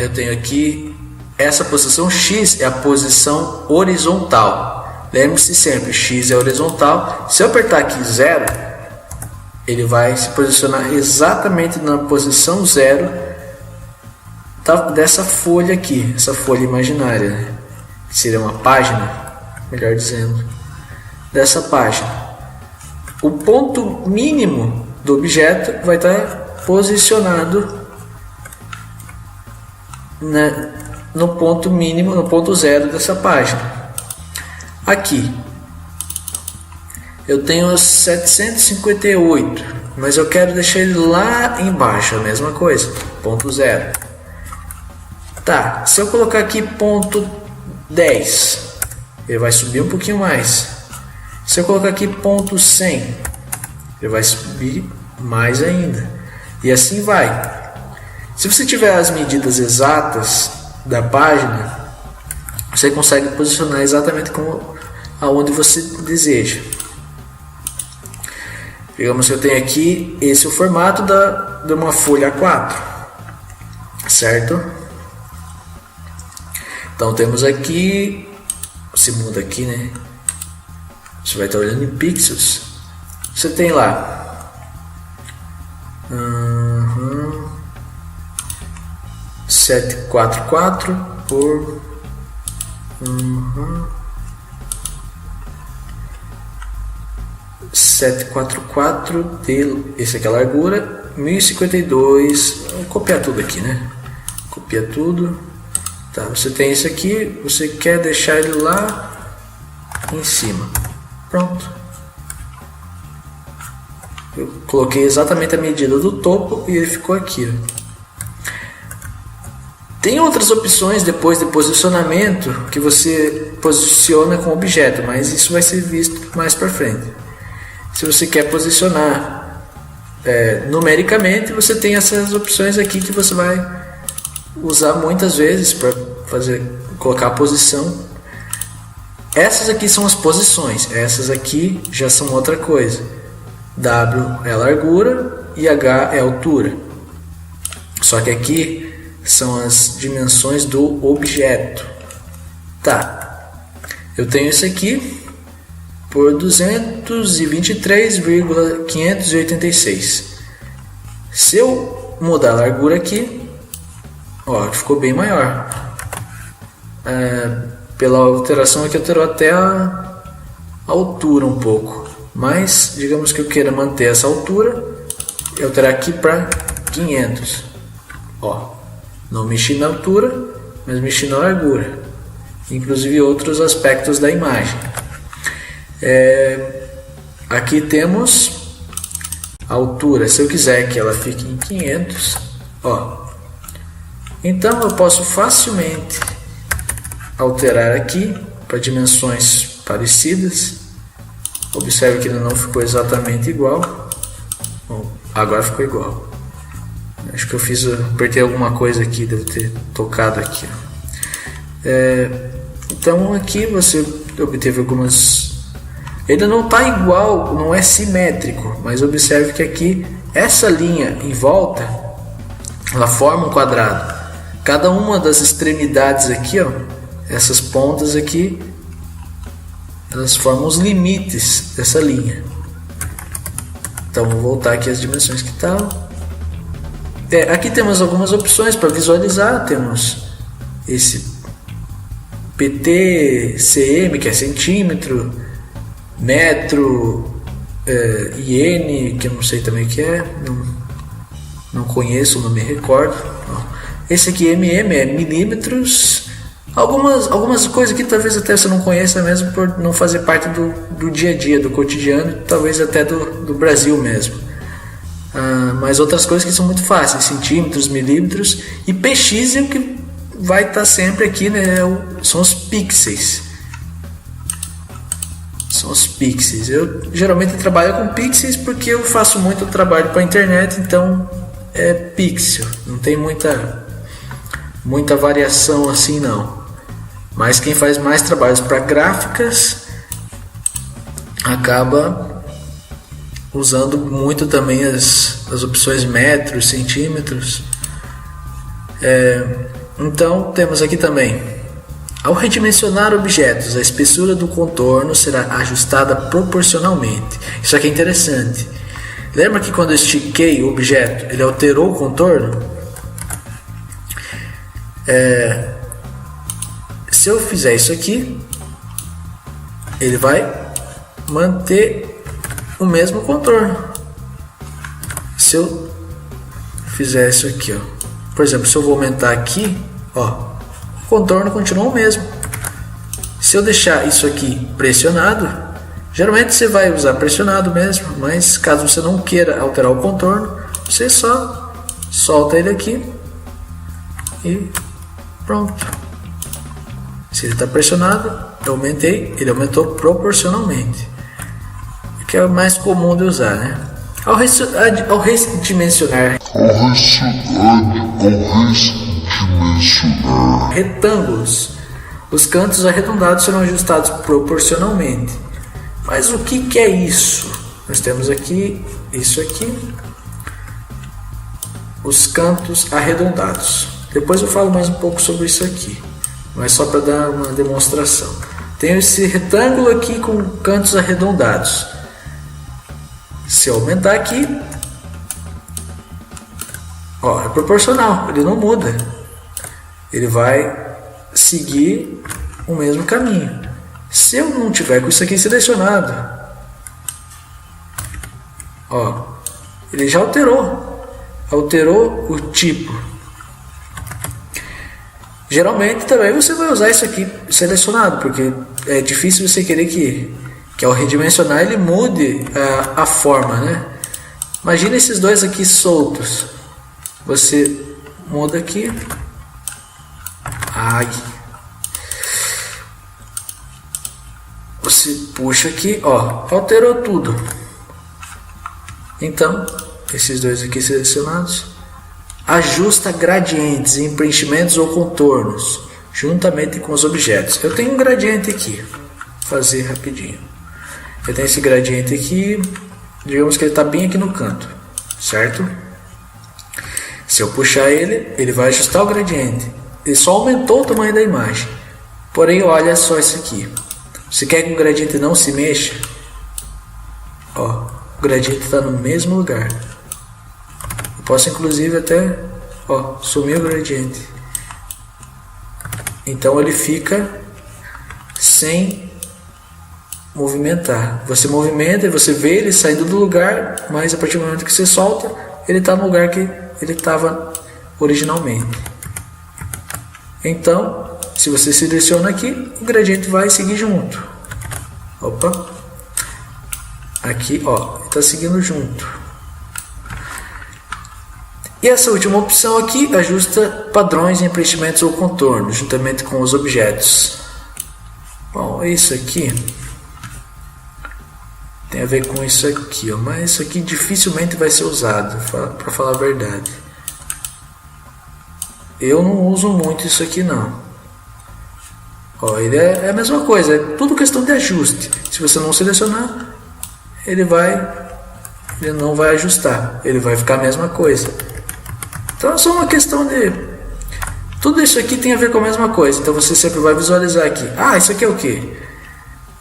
eu tenho aqui essa posição X é a posição horizontal. Lembre-se sempre, X é horizontal. Se eu apertar aqui 0, ele vai se posicionar exatamente na posição 0 dessa folha aqui, essa folha imaginária, né? Que seria uma página, melhor dizendo, dessa página. O ponto mínimo do objeto vai estar posicionado no ponto mínimo, no ponto 0 dessa página. Aqui eu tenho 758, mas eu quero deixar ele lá embaixo, a mesma coisa, ponto 0. Tá, se eu colocar aqui ponto 10, ele vai subir um pouquinho mais. Se eu colocar aqui ponto 100, ele vai subir mais ainda. E assim vai. Se você tiver as medidas exatas da página, você consegue posicionar exatamente como aonde você deseja. Digamos que eu tenho aqui esse é o formato de uma folha A4, certo? Então temos aqui, se muda aqui, né? Você vai estar olhando em pixels. Você tem lá 744 por 744 esse aqui é a largura, 1052. Vou copiar tudo aqui, né? Copia tudo. Tá, você tem isso aqui, você quer deixar ele lá em cima. Pronto. Eu coloquei exatamente a medida do topo e ele ficou aqui. Tem outras opções depois de posicionamento que você posiciona com o objeto, mas isso vai ser visto mais para frente. Se você quer posicionar numericamente, você tem essas opções aqui que você vai usar muitas vezes para colocar a posição. Essas aqui são as posições, essas aqui já são outra coisa. W é a largura e H é a altura. Só que aqui são as dimensões do objeto. Tá, eu tenho isso aqui por 223,586. Se eu mudar a largura aqui, ó, ficou bem maior. Pela alteração aqui alterou até a altura um pouco, mas digamos que eu queira manter essa altura e alterar aqui para 500. Ó, não mexi na altura, mas mexi na largura, inclusive outros aspectos da imagem. Aqui temos a altura. Se eu quiser que ela fique em 500, ó, então eu posso facilmente alterar aqui para dimensões parecidas. Observe que ele não ficou exatamente igual. Bom, agora ficou igual. Acho que eu apertei alguma coisa aqui, devo ter tocado aqui. Então aqui você obteve algumas. Ele não está igual, não é simétrico, mas observe que aqui essa linha em volta, ela forma um quadrado. Cada uma das extremidades aqui, ó, essas pontas aqui, elas formam os limites dessa linha. Então vou voltar aqui às dimensões que tal. Aqui temos algumas opções para visualizar. Temos esse PT, cm, que é centímetro, metro, iene, que eu não sei também o que é, não conheço, não me recordo. Esse aqui mm é milímetros. Algumas coisas aqui talvez até você não conheça mesmo por não fazer parte do dia a dia, do cotidiano, talvez até do Brasil mesmo. Mas outras coisas que são muito fáceis, centímetros, milímetros, e px é o que vai estar sempre aqui, né? São os pixels. São os pixels. Eu geralmente trabalho com pixels porque eu faço muito trabalho para a internet, então é pixel, não tem muita variação assim não. Mas quem faz mais trabalhos para gráficas acaba usando muito também as opções metros, centímetros. Então temos aqui também: ao redimensionar objetos, a espessura do contorno será ajustada proporcionalmente. Isso aqui é interessante. Lembra que quando eu estiquei o objeto, ele alterou o contorno? Se eu fizer isso aqui, ele vai manter o mesmo contorno. Se eu fizer isso aqui, ó, por exemplo, se eu vou aumentar aqui, ó, o contorno continua o mesmo. Se eu deixar isso aqui pressionado, geralmente você vai usar pressionado mesmo, mas caso você não queira alterar o contorno, você só solta ele aqui e pronto. Se ele está pressionado, eu aumentei, ele aumentou proporcionalmente, que é o mais comum de usar, né? Ao redimensionar retângulos, os cantos arredondados serão ajustados proporcionalmente. Mas o que é isso? Nós temos aqui isso aqui, os cantos arredondados. Depois eu falo mais um pouco sobre isso aqui, mas só para dar uma demonstração. Tenho esse retângulo aqui com cantos arredondados. Se eu aumentar aqui, ó, é proporcional, ele não muda. Ele vai seguir o mesmo caminho. Se eu não tiver com isso aqui selecionado, ó, ele já alterou o tipo. Geralmente também você vai usar isso aqui selecionado, porque é difícil você querer que ao redimensionar ele mude a forma, né? Imagina esses dois aqui soltos. Você muda aqui. Ai. Você puxa aqui, ó, alterou tudo. Então, esses dois aqui selecionados. Ajusta gradientes em preenchimentos ou contornos, juntamente com os objetos. Eu tenho um gradiente aqui. Vou fazer rapidinho. Eu tenho esse gradiente aqui, digamos que ele está bem aqui no canto, certo? Se eu puxar ele, ele vai ajustar o gradiente. Ele só aumentou o tamanho da imagem. Porém, olha só isso aqui. Você quer que o gradiente não se mexa? Ó, o gradiente está no mesmo lugar. Eu posso inclusive até, ó, sumir o gradiente. Então ele fica sem movimentar. Você movimenta e você vê ele saindo do lugar, mas a partir do momento que você solta, ele está no lugar que ele estava originalmente. Então, se você seleciona aqui, o gradiente vai seguir junto. Opa! Aqui, ó, está seguindo junto. E essa última opção aqui ajusta padrões em preenchimentos ou contornos, juntamente com os objetos. Bom, isso aqui tem a ver com isso aqui, ó, mas isso aqui dificilmente vai ser usado, para falar a verdade. Eu não uso muito isso aqui não. Ó, ele é a mesma coisa, é tudo questão de ajuste. Se você não selecionar, ele não vai ajustar, ele vai ficar a mesma coisa. Então é só uma questão de... Tudo isso aqui tem a ver com a mesma coisa, então você sempre vai visualizar aqui. Ah, isso aqui é o que?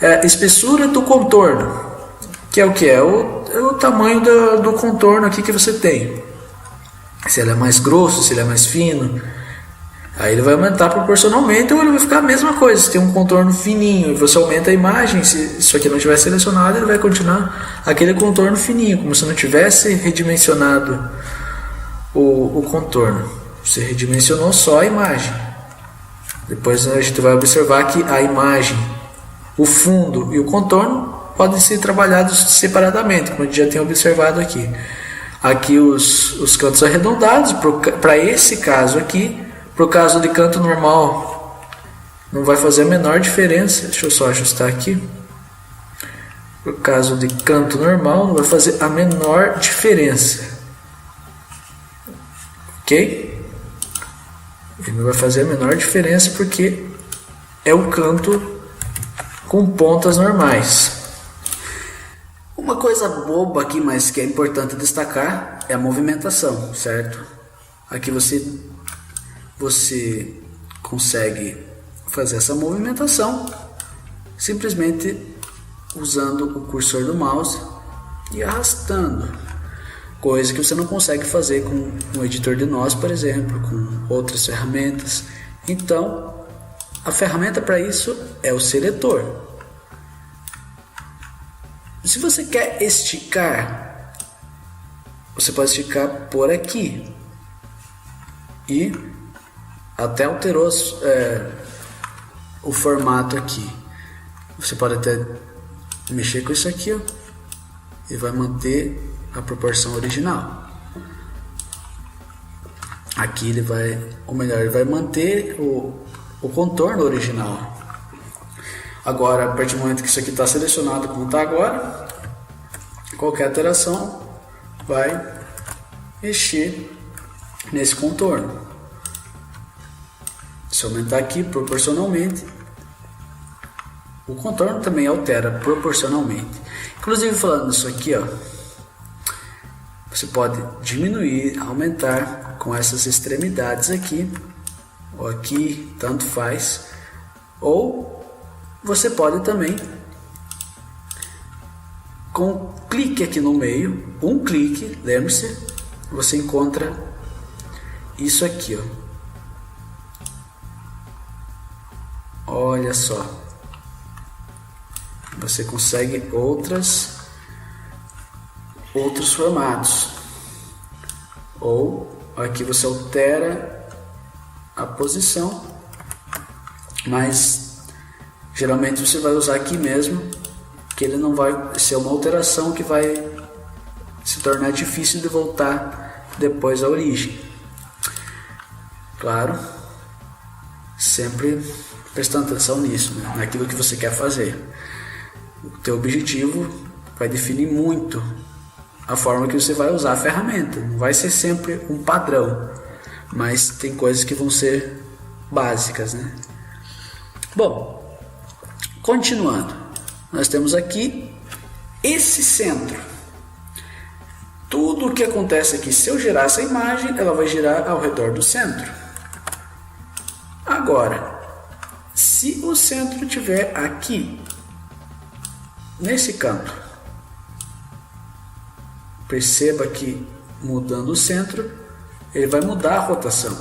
É a espessura do contorno, que é o que? É o tamanho do contorno aqui que você tem. Se ele é mais grosso, se ele é mais fino, aí ele vai aumentar proporcionalmente ou ele vai ficar a mesma coisa. Se tem um contorno fininho e você aumenta a imagem, se isso aqui não tiver selecionado, ele vai continuar aquele contorno fininho, como se não tivesse redimensionado o contorno. Você redimensionou só a imagem. Depois a gente vai observar que a imagem, o fundo e o contorno podem ser trabalhados separadamente, como a gente já tem observado aqui. Aqui os cantos arredondados, para esse caso aqui, para o caso de canto normal, não vai fazer a menor diferença. Deixa eu só ajustar aqui. Para o caso de canto normal, não vai fazer a menor diferença. Ok? Ele não vai fazer a menor diferença porque é um canto com pontas normais. Uma coisa boba aqui, mas que é importante destacar, é a movimentação, certo? Aqui você você consegue fazer essa movimentação simplesmente usando o cursor do mouse e arrastando, coisa que você não consegue fazer com um editor de nós, por exemplo, com outras ferramentas. Então, a ferramenta para isso é o seletor. Se você quer esticar, você pode esticar por aqui e até alterou o formato aqui. Você pode até mexer com isso aqui, ó, e vai manter a proporção original. Aqui ele vai, ou melhor, ele vai manter o contorno original. Agora, a partir do momento que isso aqui está selecionado como está agora, qualquer alteração vai mexer nesse contorno. Se aumentar aqui proporcionalmente, o contorno também altera proporcionalmente. Inclusive, falando isso aqui, ó, você pode diminuir, aumentar com essas extremidades aqui, ou aqui, tanto faz. Ou você pode também, com um clique aqui no meio, um clique, lembre-se, você encontra isso aqui, ó. Olha só. Você consegue outros formatos. Ou aqui você altera a posição, mas geralmente você vai usar aqui mesmo, que ele não vai ser uma alteração que vai se tornar difícil de voltar depois à origem. Claro, sempre prestando atenção nisso, né? Naquilo que você quer fazer. O teu objetivo vai definir muito a forma que você vai usar a ferramenta. Não vai ser sempre um padrão, mas tem coisas que vão ser básicas, né? Bom, continuando, nós temos aqui esse centro. Tudo o que acontece aqui, se eu girar essa imagem, ela vai girar ao redor do centro. Agora, se o centro estiver aqui, nesse canto, perceba que mudando o centro, ele vai mudar a rotação.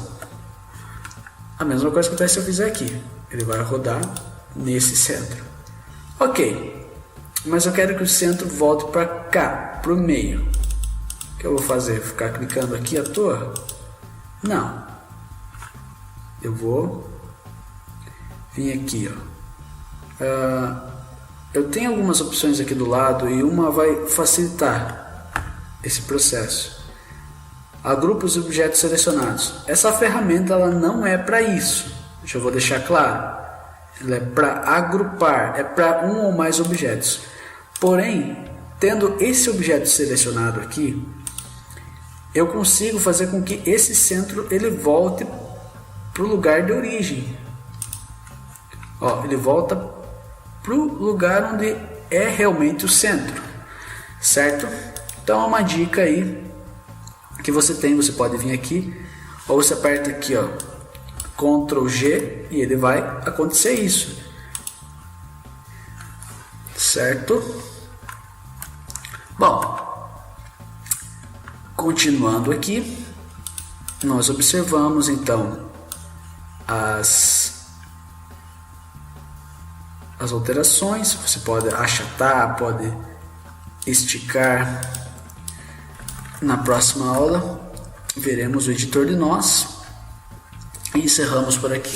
A mesma coisa que acontece se eu fizer aqui, ele vai rodar nesse centro. Ok, mas eu quero que o centro volte para cá, para o meio. O que eu vou fazer? Ficar clicando aqui à toa? Não. Eu vou vir aqui, ó. Eu tenho algumas opções aqui do lado e uma vai facilitar esse processo. Agrupa os objetos selecionados. Essa ferramenta ela não é para isso. Eu vou deixar claro. Ela é para agrupar, é para um ou mais objetos. Porém, tendo esse objeto selecionado aqui, eu consigo fazer com que esse centro ele volte para o lugar de origem. Ó, ele volta para o lugar onde é realmente o centro, certo? Então é uma dica aí que você tem. Você pode vir aqui, ou você aperta aqui, ó, Ctrl G, e ele vai acontecer isso, certo? Bom, continuando aqui, nós observamos então as alterações. Você pode achatar, pode esticar. Na próxima aula veremos o editor de nós e encerramos por aqui.